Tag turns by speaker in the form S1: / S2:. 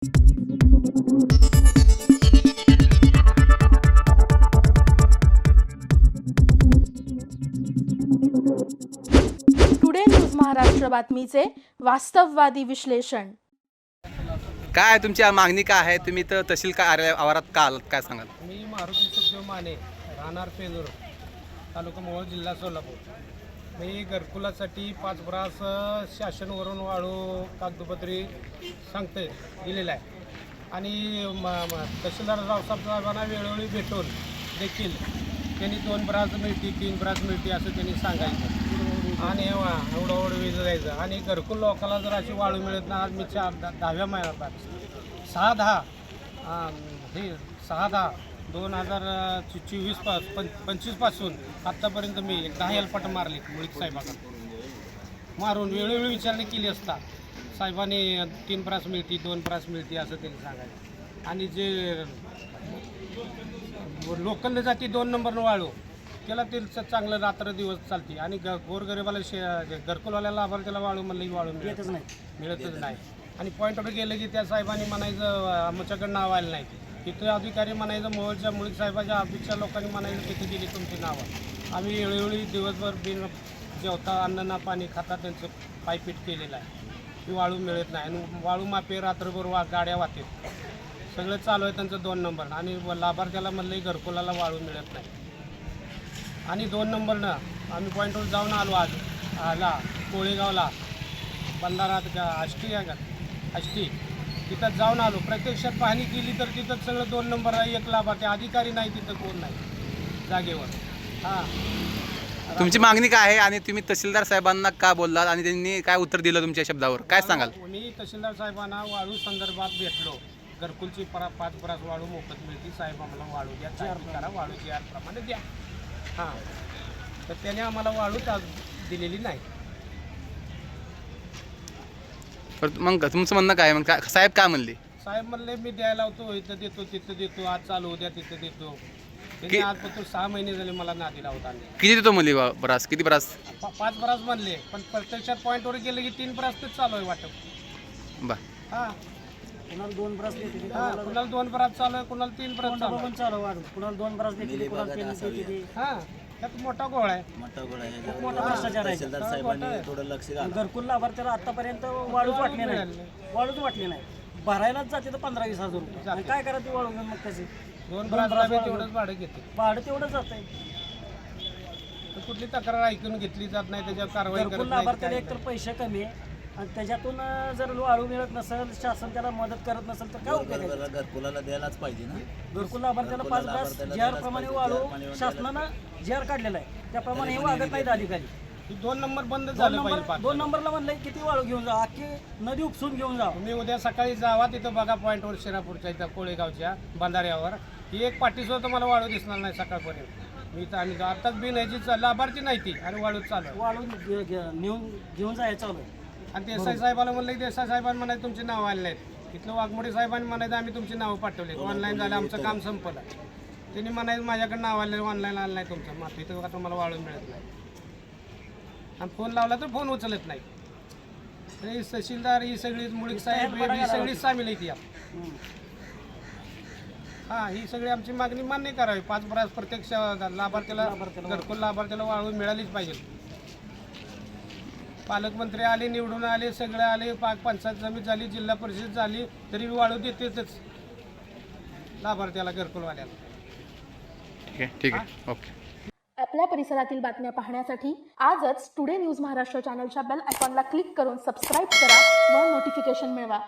S1: Today news Maharashtra बातमीचे वास्तववादी विश्लेषण.
S2: काय तुमची मागणी काय आहे? तुम्ही तर तहसील आवारात का आलात, काय सांगाल?
S3: मी मारुती सुखदेव माने, राहणार पेजूर, तालुका मोहोळ, जिल्हा सोलापूर. मी घरकुलासाठी 5 ब्रास शासनवरून वाळू कागदोपत्री सांगते दिलेला आहे आणि तहसीलदार रावसाहेब साहेबांना वेळोवेळी भेटून देखील त्यांनी 2 ब्रास मिळती 3 ब्रास मिळती असं त्यांनी सांगायचं आणि एवढं वीज द्यायचं. आणि घरकुल लोकांना जर अशी वाळू मिळत ना, आज मी 10व्या महिन्यात 6/10/2024 पासून आत्तापर्यंत मी 10 हेलपाट मारली मुळीक साहेबांना मारून वेळोवेळी विचारणी केली असता साहेबांनी 3 ब्रास मिळती 2 ब्रास मिळती असं त्यांनी सांगायचं. आणि जे लोकल जाती 2 नंबरनं वाळू त्याला ते चांगलं रात्र दिवस चालते आणि गोरगरिबाला घरकुलवाल्याला त्याला वाळू म्हणलं की वाळू मिळतच नाही. आणि पॉईंटवर गेलं की त्या साहेबांनी म्हणायचं आमच्याकडं नाव आलं नाही. तिथे अधिकारी म्हणायचं मोहोळच्या मुळीक साहेबाच्या ऑफिसच्या लोकांनी म्हणायचं तिथे गेली तुमची नावं. आम्ही वेळोवेळी दिवसभर बिन जेवता अन्न ना पाणी खाता त्यांचं पायपीट केलेलं आहे की वाळू मिळत नाही. आणि वाळू मापे रात्रभर गाड्या वाहतात सगळं चालू आहे त्यांचं 2 नंबर. आणि लाभार्थ्याला म्हणलं की घरकुलाला वाळू मिळत नाही. आणि 2 नंबरनं आम्ही पॉईंटवर जाऊन आलो आला कोळेगावला बंधारात आष्टी आहे का आष्टी तिथं जाऊन आलो. प्रत्यक्षात पाहणी केली तर तिथं सगळं 2 नंबर आहे. एक लाभार्थी अधिकारी नाही तिथं कोण नाही जागेवर. हां
S2: तुमची मागणी काय आहे आणि तुम्ही तहसीलदार साहेबांना का बोललात आणि त्यांनी काय उत्तर दिलं तुमच्या शब्दावर, काय सांगाल?
S3: मी तहसीलदार साहेबांना वाळू संदर्भात भेटलो. घरकुलची 5 ब्रास वाळू मोफत मिळते साहेब, आम्हाला वाळू द्या, करा वाळूची याप्रमाणे द्या. हां तर त्याने आम्हाला वाळूच आज दिलेली नाही.
S2: मग तुमचं म्हणणं काय? मग काय साहेब काय म्हणले?
S3: साहेब म्हणले मी द्यायला होतो, इथं देतो तिथं देतो, आज चालू उद्या तिथं देतो. त्यांनी आजपासून 6 महिने झाले मला ना दिला होता.
S2: किती देतो म्हणली ब्रास? किती ब्रास?
S3: 5 ब्रास म्हणले पण प्रत्यक्षात पॉईंटवर गेले की 3 ब्रास तेच चालू आहे वाटप.
S2: बा
S3: हां
S4: कुणाला 2 ब्रास देते,
S3: कुणाला 2 ब्रास चालू आहे, कुणाला 3 ब्रास चालू आहे.
S4: चालू वाढ, कुणाला 2 ब्रास देते, कुणाला 3 देते.
S3: हां त्यात मोठा गोळ आहे.
S4: खूप मोठा भ्रष्टाचार आहे. घरकुल लाभार्थ्याला आतापर्यंत वाळूच वाटली नाही. भरायलाच जाते तर 15-20 हजार रुपये. आणि काय करा ती वाळू घेऊन मग कशी
S3: 2 ब्रासला तेवढंच भाडं घेते.
S4: भाडं तेवढं जात आहे.
S3: तर कुठली तक्रार ऐकून घेतली जात नाही, त्याच्यावर कारवाई
S4: घरकुल
S3: करत
S4: लाभार्थ्याला
S3: नाही.
S4: एकतर पैसे कमी आहे आणि त्याच्यातून जर वाळू मिळत नसेल, शासन त्याला मदत करत नसेल तर काय उपयोग आहे?
S5: घरकुलाला द्यायलाच पाहिजे ना.
S4: घरकुल लाभार्थ्याला 5 ब्रास JR प्रमाणे वाळू शासनानं JR काढलेला आहे त्याप्रमाणे हे वागत नाहीत अधिकारी.
S3: 2 नंबर बंद झालं पाहिजे.
S4: 2 नंबरला म्हणलंय किती वाळू घेऊन जा, अख्खी नदी उपसून घेऊन जा.
S3: तुम्ही उद्या सकाळी जावा तिथं बघा पॉईंटवर शिरापूरच्या इथं कोळेगावच्या बंधाऱ्यावर एक पाठीसुद्धा तुम्हाला वाळू दिसणार नाही सकाळपर्यंत. मी तर आणि आताच बिन ह्याची लाभार्थी नाही ती आणि वाळूच चालू आहे.
S4: वाळू घेऊन जायचं चालू आहे.
S3: आणि देसाई साहेबाला म्हणलं की देसाई साहेबांनी म्हणायचं तुमची नावं आले नाहीत. इथलं वाघमोडे साहेबांनी म्हणायचं आम्ही तुमची नावं पाठवली, ऑनलाईन झालं, आमचं काम संपलं. त्यांनी म्हणायचं माझ्याकडे नाव आलं ऑनलाईन आलं नाही तुमचं, मात्र इथं का तुम्हाला वाळू मिळत नाही. आणि फोन लावला तर फोन उचलत नाही. ही तहसीलदार ही सगळी मुळीक साहेब ही सगळी सामील आहे ती. हां ही सगळी आमची मागणी मान्य करावी. 5 ब्रास प्रत्यक्ष लाभार्थ्याला घरकुल लाभार्थ्याला वाळू मिळालीच पाहिजे. पालकमंत्री आले, निवडून आले, सगळे आले, पंचायत समिती झाली, जिल्हा परिषद झाली, तरी वाळू देतेच लाभार्थ्याला घरकुलवाल्याला.
S2: ठीक आहे ओके.
S1: आपल्या परिसरातील बातम्या पाहण्यासाठी आजच टुडे न्यूज महाराष्ट्र चॅनलच्या बेल आयकॉनला क्लिक करून सबस्क्राईब करा व नोटिफिकेशन मिळवा.